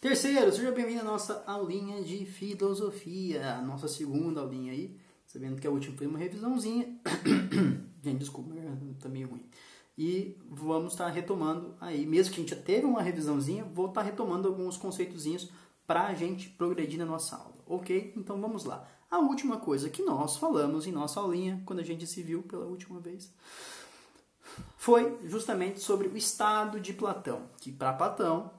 Terceiro, seja bem-vindo à nossa aulinha de filosofia, a nossa segunda aulinha aí, sabendo que a última foi uma revisãozinha. Gente, desculpa, tá meio ruim. E vamos estar retomando aí, mesmo que a gente já teve uma revisãozinha, vou estar retomando alguns conceitozinhos para a gente progredir na nossa aula, ok? Então vamos lá. A última coisa que nós falamos em nossa aulinha, quando a gente se viu pela última vez, foi justamente sobre o estado de Platão, que para Platão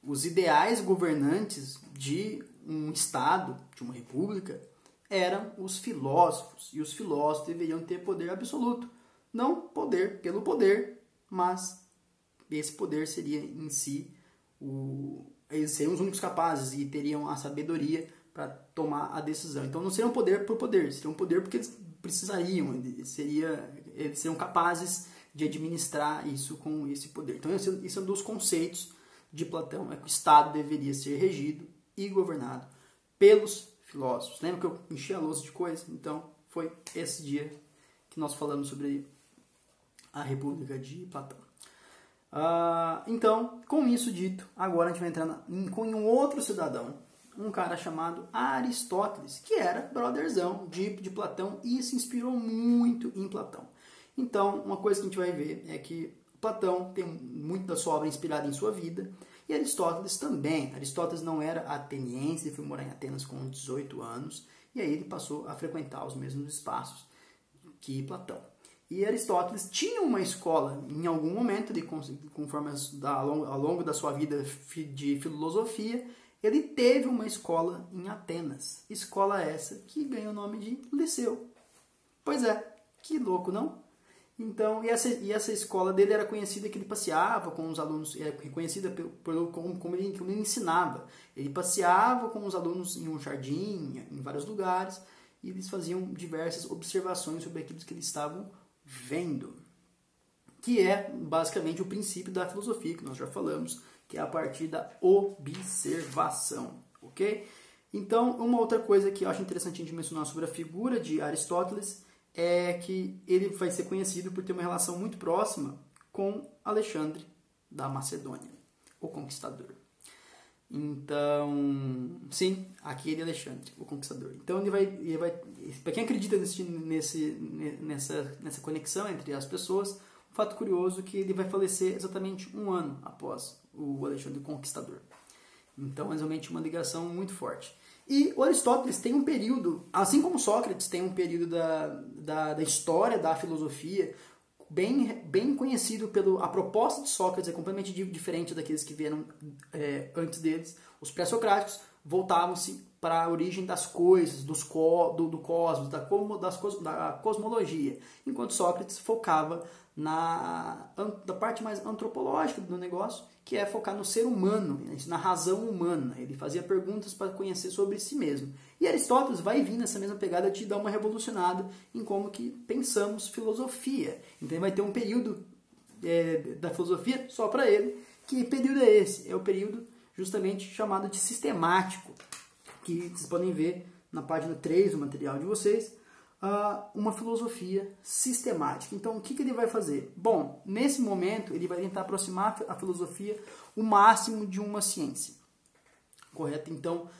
os ideais governantes de um Estado, de uma república, eram os filósofos. E os filósofos deveriam ter poder absoluto. Não poder pelo poder, mas esse poder seria em si, eles seriam os únicos capazes e teriam a sabedoria para tomar a decisão. Então não seriam poder por poder, seriam poder porque eles precisariam, eles seriam capazes de administrar isso com esse poder. Então, esse é um dos conceitos de Platão, é que o Estado deveria ser regido e governado pelos filósofos. Lembra que eu enchi a louça de coisa? Então, foi esse dia que nós falamos sobre a República de Platão. Então, com isso dito, agora a gente vai entrar com um outro cidadão, um cara chamado Aristóteles, que era brotherzão de Platão e se inspirou muito em Platão. Então, uma coisa que a gente vai ver é que Platão tem muito da sua obra inspirada em sua vida, e Aristóteles também. Aristóteles não era ateniense, ele foi morar em Atenas com 18 anos, e aí ele passou a frequentar os mesmos espaços que Platão. E Aristóteles tinha uma escola, em algum momento, conforme ao longo da sua vida de filosofia, ele teve uma escola em Atenas. Escola essa que ganha o nome de Liceu. Pois é, que louco, não? Então, e essa escola dele era conhecida que ele passeava com os alunos, era reconhecida como ele ensinava. Ele passeava com os alunos em um jardim, em vários lugares, e eles faziam diversas observações sobre aquilo que eles estavam vendo. Que é, basicamente, o princípio da filosofia, que nós já falamos, que é a partir da observação, ok? Então, uma outra coisa que eu acho interessante a gente mencionar sobre a figura de Aristóteles é que ele vai ser conhecido por ter uma relação muito próxima com Alexandre da Macedônia, o Conquistador. Então, sim, aquele Alexandre, o Conquistador. Então ele vai para quem acredita nessa conexão entre as pessoas, um fato curioso é que ele vai falecer exatamente um ano após o Alexandre o Conquistador. Então, é realmente uma ligação muito forte. E o Aristóteles tem um período, assim como Sócrates tem um período da história da filosofia bem conhecido pelo... A proposta de Sócrates é completamente diferente daqueles que vieram antes deles. Os pré-socráticos voltavam-se para a origem das coisas, do cosmos, da cosmologia, enquanto Sócrates focava na parte mais antropológica do negócio, que é focar no ser humano, na razão humana. Ele fazia perguntas para conhecer sobre si mesmo. E Aristóteles vai vir nessa mesma pegada de dar uma revolucionada em como que pensamos filosofia. Então ele vai ter um período da filosofia só para ele. Que período é esse? É o período justamente chamado de sistemático, que vocês podem ver na página 3 do material de vocês, uma filosofia sistemática. Então, o que ele vai fazer? Bom, nesse momento, ele vai tentar aproximar a filosofia o máximo de uma ciência. Correto? Então,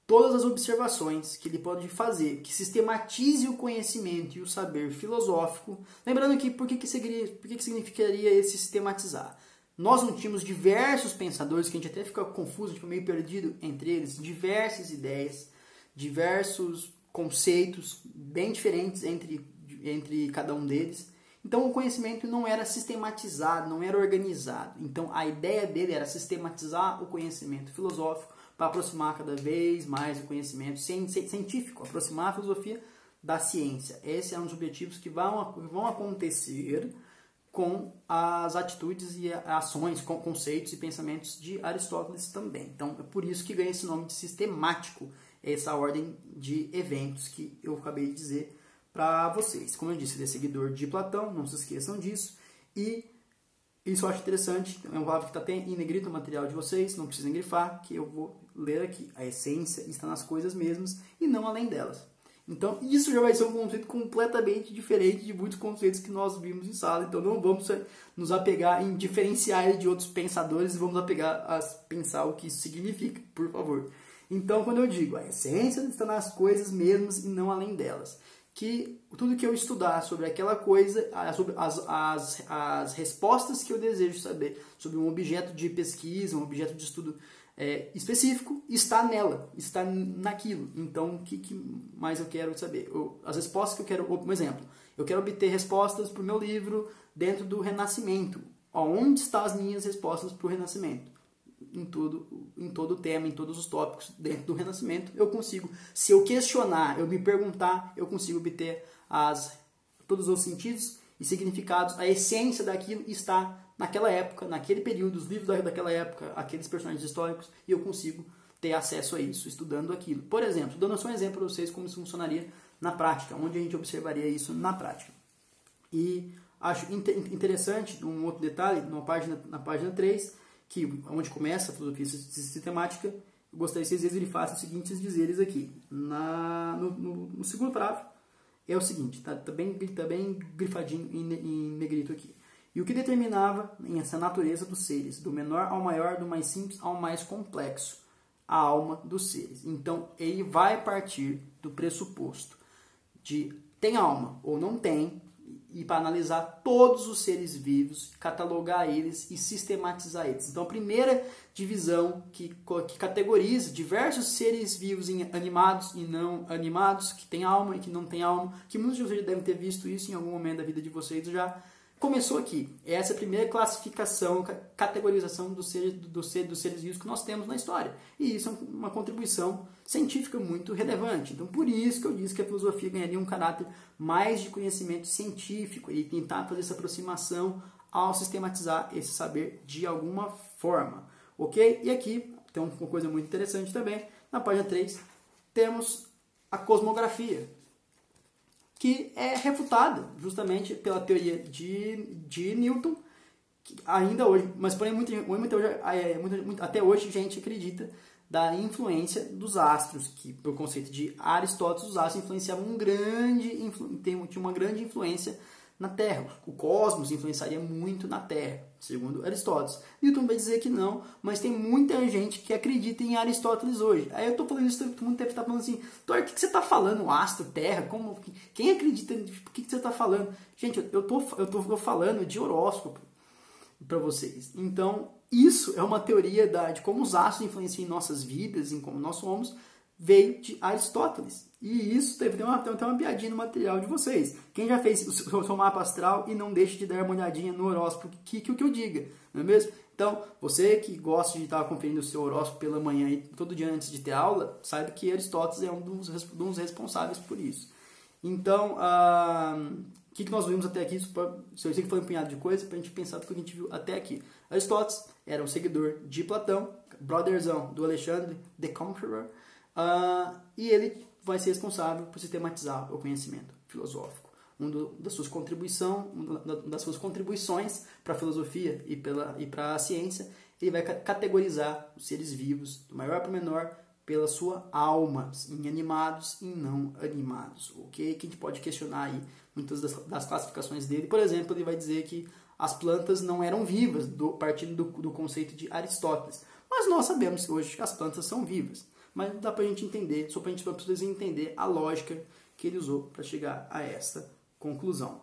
todas as observações que ele pode fazer, que sistematize o conhecimento e o saber filosófico. Lembrando que, por que significaria esse sistematizar? Nós não tínhamos diversos pensadores, que a gente até fica confuso, fica meio perdido entre eles, diversas ideias, diversos conceitos bem diferentes entre cada um deles. Então o conhecimento não era sistematizado, não era organizado. Então a ideia dele era sistematizar o conhecimento filosófico para aproximar cada vez mais o conhecimento científico, aproximar a filosofia da ciência. Esse é um dos objetivos que vão acontecer com as atitudes e ações, com conceitos e pensamentos de Aristóteles também. Então é por isso que ganha esse nome de sistemático, essa ordem de eventos que eu acabei de dizer para vocês. Como eu disse, ele é seguidor de Platão, não se esqueçam disso. E isso eu acho interessante, é uma palavra que está até em negrito no material de vocês, não precisem grifar, que eu vou ler aqui. A essência está nas coisas mesmas e não além delas. Então, isso já vai ser um conceito completamente diferente de muitos conceitos que nós vimos em sala. Então, não vamos nos apegar em diferenciar ele de outros pensadores e vamos apegar a pensar o que isso significa, por favor. Então, quando eu digo a essência está nas coisas mesmas e não além delas, que tudo que eu estudar sobre aquela coisa, sobre as respostas que eu desejo saber sobre um objeto de pesquisa, um objeto de estudo específico, está nela, está naquilo. Então, o que mais eu quero saber? As respostas que eu quero... Um exemplo, eu quero obter respostas para o meu livro dentro do Renascimento. Onde estão as minhas respostas para o Renascimento? Em todo o tema, em todos os tópicos dentro do Renascimento, eu consigo, se eu questionar, eu me perguntar, eu consigo obter todos os sentidos e significados, a essência daquilo está naquela época, naquele período, os livros daquela época, aqueles personagens históricos, e eu consigo ter acesso a isso, estudando aquilo. Por exemplo, dando só um exemplo para vocês como isso funcionaria na prática, onde a gente observaria isso na prática. E acho interessante, um outro detalhe, na página 3, onde começa a filosofia sistemática, eu gostaria que vocês verificassem os seguintes dizeres aqui. No segundo parágrafo, é o seguinte, tá bem grifadinho em negrito aqui. E o que determinava essa natureza dos seres, do menor ao maior, do mais simples ao mais complexo, a alma dos seres. Então, ele vai partir do pressuposto de tem alma ou não tem, e para analisar todos os seres vivos, catalogar eles e sistematizar eles. Então, a primeira divisão que categoriza diversos seres vivos em animados e não animados, que tem alma e que não tem alma, que muitos de vocês já devem ter visto isso em algum momento da vida de vocês já. Começou aqui. Essa é a primeira classificação, categorização dos seres vivos que nós temos na história. E isso é uma contribuição científica muito relevante. Então, por isso que eu disse que a filosofia ganharia um caráter mais de conhecimento científico e tentar fazer essa aproximação ao sistematizar esse saber de alguma forma. Ok? E aqui tem uma coisa muito interessante também. Na página 3, temos a cosmografia, que é refutada justamente pela teoria de Newton, que ainda hoje, mas porém até hoje a gente acredita da influência dos astros, que pelo conceito de Aristóteles, os astros influenciavam tinha uma grande influência na Terra. O cosmos influenciaria muito na Terra, segundo Aristóteles. Newton vai dizer que não, mas tem muita gente que acredita em Aristóteles hoje. Aí eu estou falando isso, todo mundo deve estar falando assim, Thor, o que você está falando? Astro, Terra? Quem acredita? O que você está falando? Gente, eu tô falando de horóscopo para vocês. Então, isso é uma teoria de como os astros influenciam em nossas vidas, em como nós somos, veio de Aristóteles. E isso tem uma piadinha no material de vocês. Quem já fez o seu mapa astral e não deixa de dar uma olhadinha no horóscopo, que eu diga, não é mesmo? Então, você que gosta de estar conferindo o seu horóscopo pela manhã e todo dia antes de ter aula, saiba que Aristóteles é um dos responsáveis por isso. Então, o que nós vimos até aqui? Eu sei que foi um punhado de coisa para a gente pensar do que a gente viu até aqui. Aristóteles era um seguidor de Platão, brotherzão do Alexandre the Conqueror, e ele vai ser responsável por sistematizar o conhecimento filosófico. Uma das suas contribuições para a filosofia e para a ciência, ele vai categorizar os seres vivos, do maior para o menor, pela sua alma, em animados e não animados. Ok? Que a gente pode questionar aí muitas das classificações dele. Por exemplo, ele vai dizer que as plantas não eram vivas, partindo do conceito de Aristóteles. Mas nós sabemos hoje que as plantas são vivas. Mas dá para a gente entender, só para a gente precisar entender a lógica que ele usou para chegar a esta conclusão.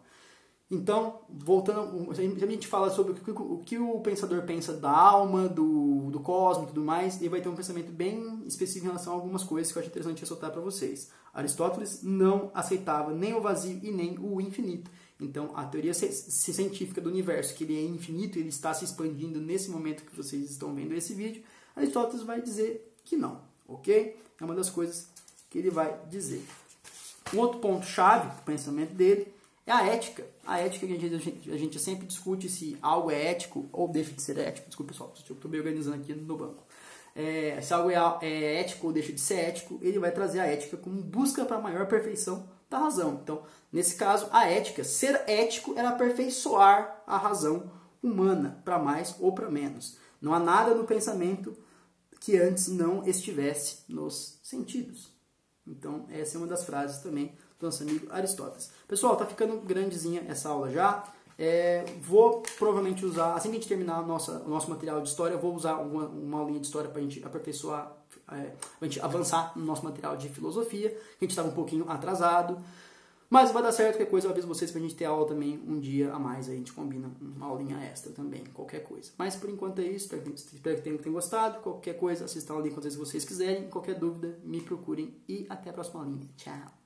Então, voltando, a gente fala sobre o que o pensador pensa da alma, do cosmos e tudo mais, ele vai ter um pensamento bem específico em relação a algumas coisas que eu acho interessante ressaltar para vocês. Aristóteles não aceitava nem o vazio e nem o infinito. Então, a teoria científica do universo, que ele é infinito, ele está se expandindo nesse momento que vocês estão vendo esse vídeo, Aristóteles vai dizer que não. Ok? É uma das coisas que ele vai dizer. Um outro ponto-chave do pensamento dele é a ética. A ética que a gente sempre discute se algo é ético ou deixa de ser ético. Desculpa, pessoal, eu estou me organizando aqui no banco. Se algo é ético ou deixa de ser ético, ele vai trazer a ética como busca para a maior perfeição da razão. Então, nesse caso, a ética, ser ético era aperfeiçoar a razão humana, para mais ou para menos. Não há nada no pensamento que antes não estivesse nos sentidos. Então, essa é uma das frases também do nosso amigo Aristóteles. Pessoal, tá ficando grandezinha essa aula já. Vou provavelmente usar, assim que a gente terminar o nosso material de história, eu vou usar uma aulinha de história para a gente aperfeiçoar, para a gente avançar no nosso material de filosofia, que a gente estava um pouquinho atrasado. Mas vai dar certo, qualquer coisa eu aviso vocês pra gente ter aula também um dia a mais, aí a gente combina uma aulinha extra também, qualquer coisa. Mas por enquanto é isso, espero que tenham gostado, qualquer coisa assistam a aula quantas vezes vocês quiserem, qualquer dúvida me procurem e até a próxima aulinha. Tchau!